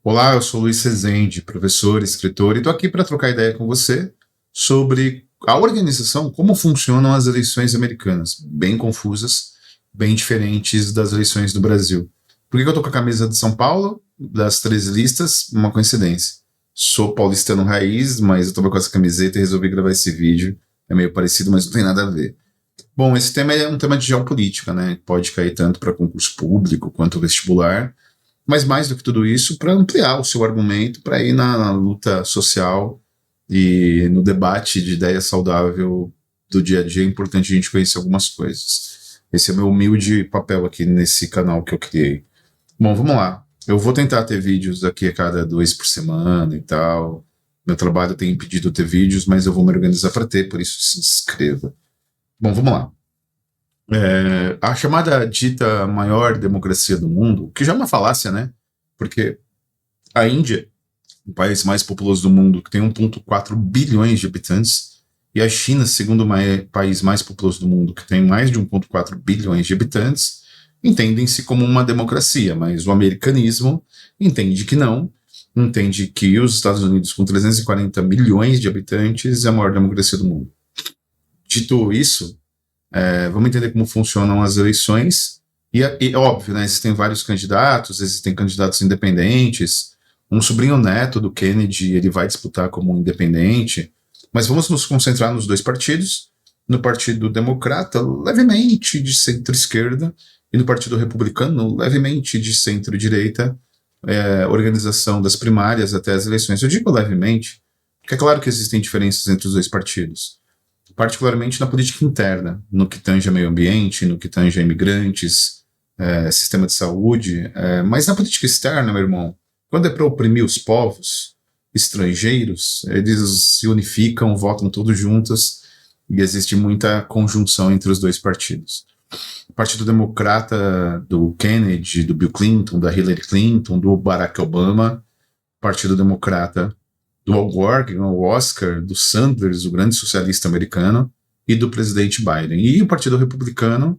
Olá, eu sou Luiz Rezende, professor, escritor, e estou aqui para trocar ideia com você sobre a organização, como funcionam as eleições americanas, bem confusas, bem diferentes das eleições do Brasil. Por que eu estou com a camisa de São Paulo? Das 13 listas, uma coincidência. Sou paulistano raiz, mas eu estava com essa camiseta e resolvi gravar esse vídeo. É meio parecido, mas não tem nada a ver. Bom, esse tema é um tema de geopolítica, né? Pode cair tanto para concurso público quanto vestibular, mas mais do que tudo isso, para ampliar o seu argumento, para ir na luta social e no debate de ideia saudável do dia a dia. É importante a gente conhecer algumas coisas. Esse é o meu humilde papel aqui nesse canal que eu criei. Bom, vamos lá. Eu vou tentar ter vídeos aqui a cada 2 por semana e tal. Meu trabalho tem impedido ter vídeos, mas eu vou me organizar para ter, por isso se inscreva. Bom, vamos lá. A chamada dita maior democracia do mundo, que já é uma falácia, né? Porque a Índia, o país mais populoso do mundo, que tem 1,4 bilhões de habitantes, e a China, segundo país mais populoso do mundo, que tem mais de 1,4 bilhões de habitantes, entendem-se como uma democracia, mas o americanismo entende que não, entende que os Estados Unidos, com 340 milhões de habitantes, é a maior democracia do mundo. Dito isso, vamos entender como funcionam as eleições. E óbvio, né, existem vários candidatos, existem candidatos independentes. Um sobrinho neto do Kennedy, ele vai disputar como um independente. Mas vamos nos concentrar nos dois partidos. No Partido Democrata, levemente de centro-esquerda, e no Partido Republicano, levemente de centro-direita, organização das primárias até as eleições. Eu digo levemente, porque é claro que existem diferenças entre os dois partidos, particularmente na política interna, no que tange a meio ambiente, no que tange a imigrantes, sistema de saúde, mas na política externa, meu irmão, quando é para oprimir os povos estrangeiros, eles se unificam, votam todos juntos, e existe muita conjunção entre os dois partidos. O Partido Democrata do Kennedy, do Bill Clinton, da Hillary Clinton, do Barack Obama, Partido Democrata do Al Gore, que ganhou o Oscar, do Sanders, o grande socialista americano, e do presidente Biden. E o Partido Republicano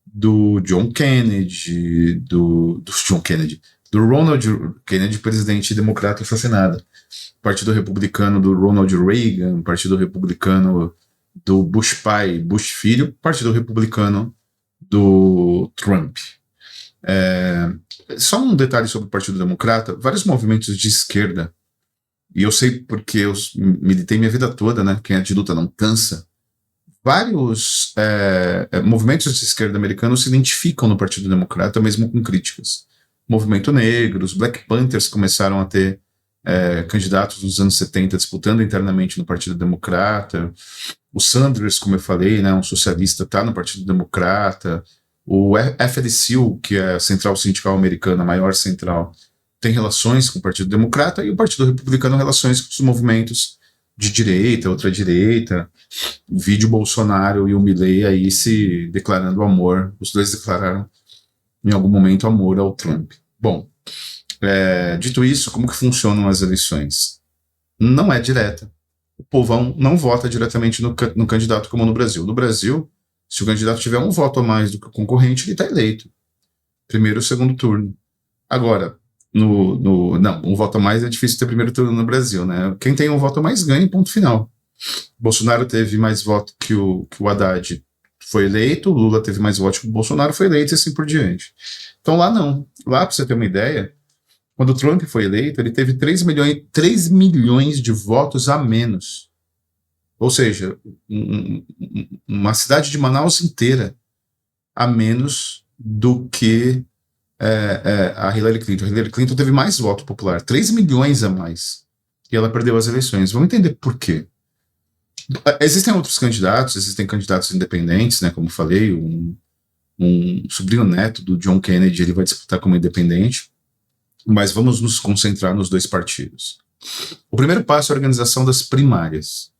do John Kennedy, do Ronald Kennedy, presidente democrata assassinado. Partido Republicano do Ronald Reagan, Partido Republicano do Bush pai, Bush filho, Partido Republicano do Trump. Só um detalhe sobre o Partido Democrata: vários movimentos de esquerda, e eu sei porque eu militei minha vida toda, né? Quem é de luta não cansa. Vários movimentos de esquerda americanos se identificam no Partido Democrata, mesmo com críticas. Movimento negro, os Black Panthers começaram a ter candidatos nos anos 70 disputando internamente no Partido Democrata. O Sanders, como eu falei, né, um socialista, está no Partido Democrata. O FLCU, que é a Central Sindical Americana, a maior central, tem relações com o Partido Democrata, e o Partido Republicano relações com os movimentos de direita, ultradireita. O vídeo Bolsonaro e o Milley aí se declarando amor. Os dois declararam em algum momento amor ao Trump. Bom, dito isso, como que funcionam as eleições? Não é direta. O povão não vota diretamente no candidato como no Brasil. No Brasil, se o candidato tiver um voto a mais do que o concorrente, ele está eleito. Primeiro ou segundo turno. Agora, não, um voto a mais é difícil ter primeiro turno no Brasil, né? Quem tem um voto a mais ganha, ponto final. Bolsonaro teve mais voto que o Haddad, foi eleito. Lula teve mais votos que o Bolsonaro, foi eleito, e assim por diante. Então lá não. Lá, para você ter uma ideia, quando o Trump foi eleito, ele teve 3 milhões de votos a menos. Ou seja, uma cidade de Manaus inteira a menos do que a Hillary Clinton. A Hillary Clinton teve mais voto popular, 3 milhões a mais. E ela perdeu as eleições. Vamos entender por quê. Existem outros candidatos, existem candidatos independentes, né? Como falei, um sobrinho neto do John Kennedy, ele vai disputar como independente. Mas vamos nos concentrar nos dois partidos. O primeiro passo é a organização das primárias,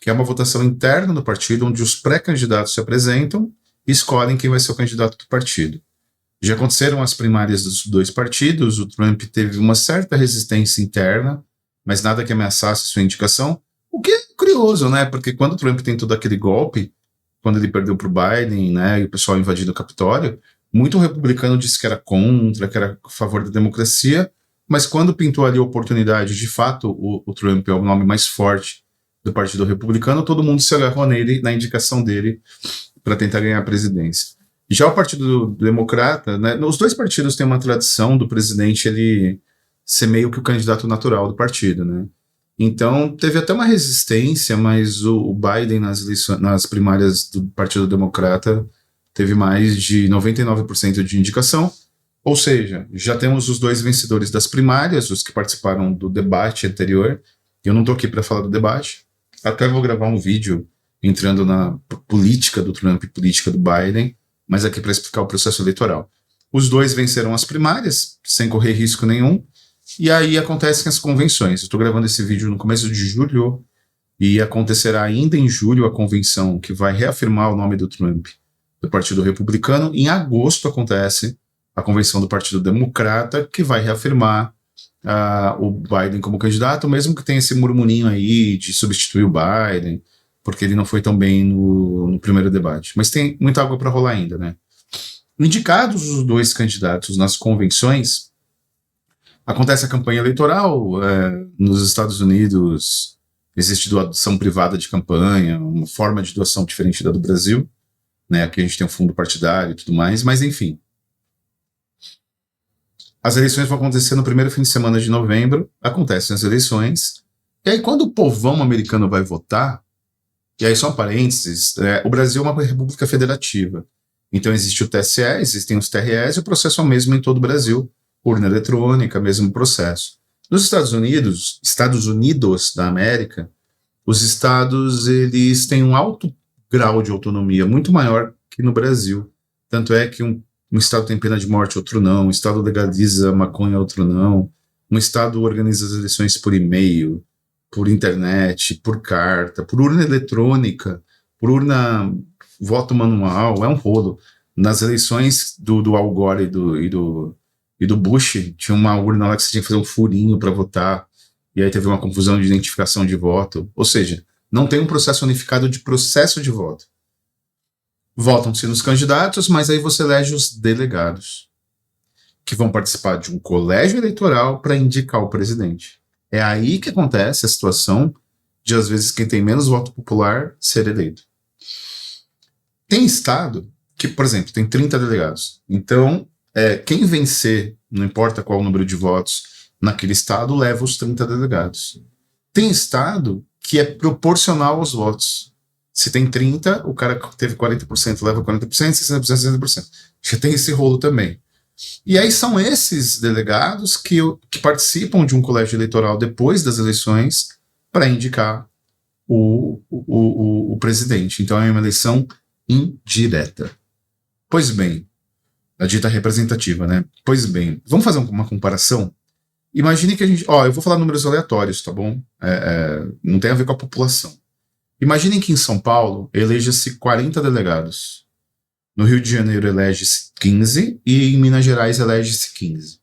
que é uma votação interna do partido, onde os pré-candidatos se apresentam e escolhem quem vai ser o candidato do partido. Já aconteceram as primárias dos dois partidos, o Trump teve uma certa resistência interna, mas nada que ameaçasse sua indicação, o que é curioso, né? Porque quando o Trump tentou aquele golpe, quando ele perdeu para o Biden, né, e o pessoal invadindo o Capitólio, muito republicano disse que era contra, que era a favor da democracia, mas quando pintou ali a oportunidade, de fato, o Trump é o nome mais forte do Partido Republicano, todo mundo se agarrou nele, na indicação dele, para tentar ganhar a presidência. Já o Partido Democrata, né, os dois partidos têm uma tradição do presidente ele ser meio que o candidato natural do partido, né? Então, teve até uma resistência, mas o Biden nas primárias do Partido Democrata teve mais de 99% de indicação, ou seja, já temos os dois vencedores das primárias, os que participaram do debate anterior. Eu não estou aqui para falar do debate, até vou gravar um vídeo entrando na política do Trump e política do Biden, mas aqui para explicar o processo eleitoral. Os dois venceram as primárias, sem correr risco nenhum, e aí acontecem as convenções. Eu estou gravando esse vídeo no começo de julho, e acontecerá ainda em julho a convenção que vai reafirmar o nome do Trump, do Partido Republicano. Em agosto acontece a convenção do Partido Democrata, que vai reafirmar o Biden como candidato, mesmo que tenha esse murmurinho aí de substituir o Biden, porque ele não foi tão bem no primeiro debate. Mas tem muita água para rolar ainda, né? Indicados os dois candidatos nas convenções, acontece a campanha eleitoral. Nos Estados Unidos existe doação privada de campanha, uma forma de doação diferente da do Brasil, né? Aqui a gente tem um fundo partidário e tudo mais, mas enfim. As eleições vão acontecer no primeiro fim de semana de novembro, acontecem as eleições, e aí quando o povão americano vai votar, e aí só um parênteses, o Brasil é uma república federativa, então existe o TSE, existem os TREs, e o processo é o mesmo em todo o Brasil, urna eletrônica, mesmo processo. Nos Estados Unidos da América, os estados eles têm um alto grau de autonomia, muito maior que no Brasil, tanto é que um estado tem pena de morte, outro não. Um estado legaliza maconha, outro não. Um estado organiza as eleições por e-mail, por internet, por carta, por urna eletrônica, por urna voto manual. É um rolo. Nas eleições do Al Gore e do Bush, tinha uma urna lá que você tinha que fazer um furinho para votar. E aí teve uma confusão de identificação de voto. Ou seja, não tem um processo unificado de processo de voto. Votam-se nos candidatos, mas aí você elege os delegados, que vão participar de um colégio eleitoral para indicar o presidente. É aí que acontece a situação de, às vezes, quem tem menos voto popular ser eleito. Tem estado que, por exemplo, tem 30 delegados. Então, quem vencer, não importa qual o número de votos, naquele estado, leva os 30 delegados. Tem estado que é proporcional aos votos. Se tem 30, o cara que teve 40% leva 40%, 60%, 60%. Já tem esse rolo também. E aí são esses delegados que participam de um colégio eleitoral depois das eleições para indicar o presidente. Então é uma eleição indireta. Pois bem, a dita representativa, né? Pois bem, vamos fazer uma comparação? Imagine que a gente... eu vou falar números aleatórios, tá bom? Não tem a ver com a população. Imaginem que em São Paulo eleja-se 40 delegados. No Rio de Janeiro elege-se 15 e em Minas Gerais elege-se 15.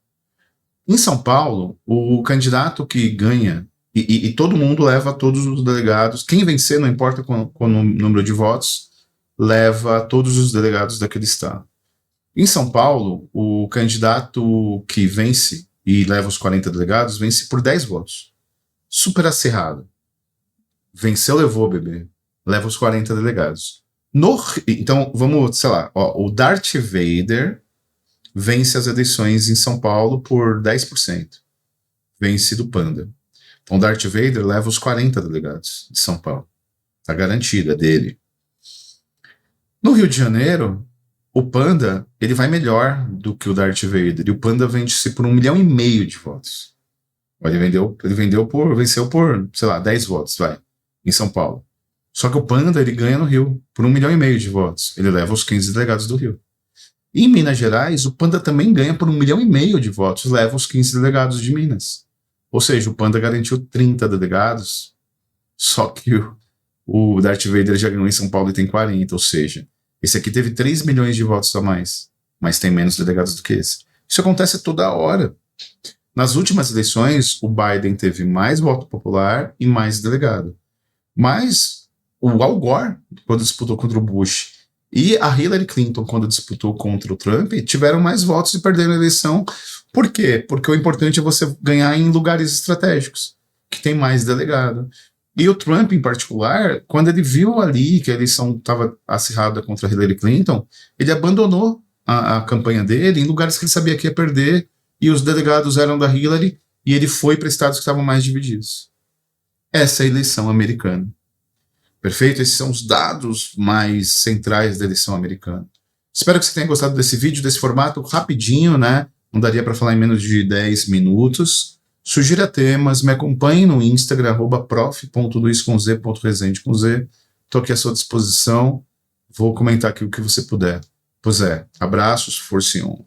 Em São Paulo, o candidato que ganha, e todo mundo leva todos os delegados, quem vencer, não importa com o número de votos, leva todos os delegados daquele estado. Em São Paulo, o candidato que vence e leva os 40 delegados vence por 10 votos. Super acirrado. Venceu, levou, bebê. Leva os 40 delegados. Então, vamos, sei lá, o Darth Vader vence as eleições em São Paulo por 10%. Vence do Panda. Então, o Darth Vader leva os 40 delegados de São Paulo. Tá garantida dele. No Rio de Janeiro, o Panda, ele vai melhor do que o Darth Vader. E o Panda vence por 1,5 milhão de votos. Ele venceu por, sei lá, 10 votos, vai. Em São Paulo. Só que o Panda, ele ganha no Rio, por 1,5 milhão de votos. Ele leva os 15 delegados do Rio. E em Minas Gerais, o Panda também ganha por 1,5 milhão de votos, leva os 15 delegados de Minas. Ou seja, o Panda garantiu 30 delegados, só que o Darth Vader já ganhou em São Paulo e tem 40, ou seja, esse aqui teve 3 milhões de votos a mais, mas tem menos delegados do que esse. Isso acontece toda hora. Nas últimas eleições, o Biden teve mais voto popular e mais delegado. Mas o Al Gore, quando disputou contra o Bush E a Hillary Clinton, quando disputou contra o Trump, tiveram mais votos e perderam a eleição. Por quê? Porque o importante é você ganhar em lugares estratégicos, que tem mais delegado. E o Trump, em particular, quando ele viu ali que a eleição estava acirrada contra a Hillary Clinton, ele abandonou a campanha dele em lugares que ele sabia que ia perder, e os delegados eram da Hillary, e ele foi para estados que estavam mais divididos. Essa é a eleição americana. Perfeito? Esses são os dados mais centrais da eleição americana. Espero que você tenha gostado desse vídeo, desse formato rapidinho, né? Não daria para falar em menos de 10 minutos. Sugira temas, me acompanhe no Instagram, @prof.luiz_z.resende. Estou aqui à sua disposição. Vou comentar aqui o que você puder. Pois é, abraços, força e on.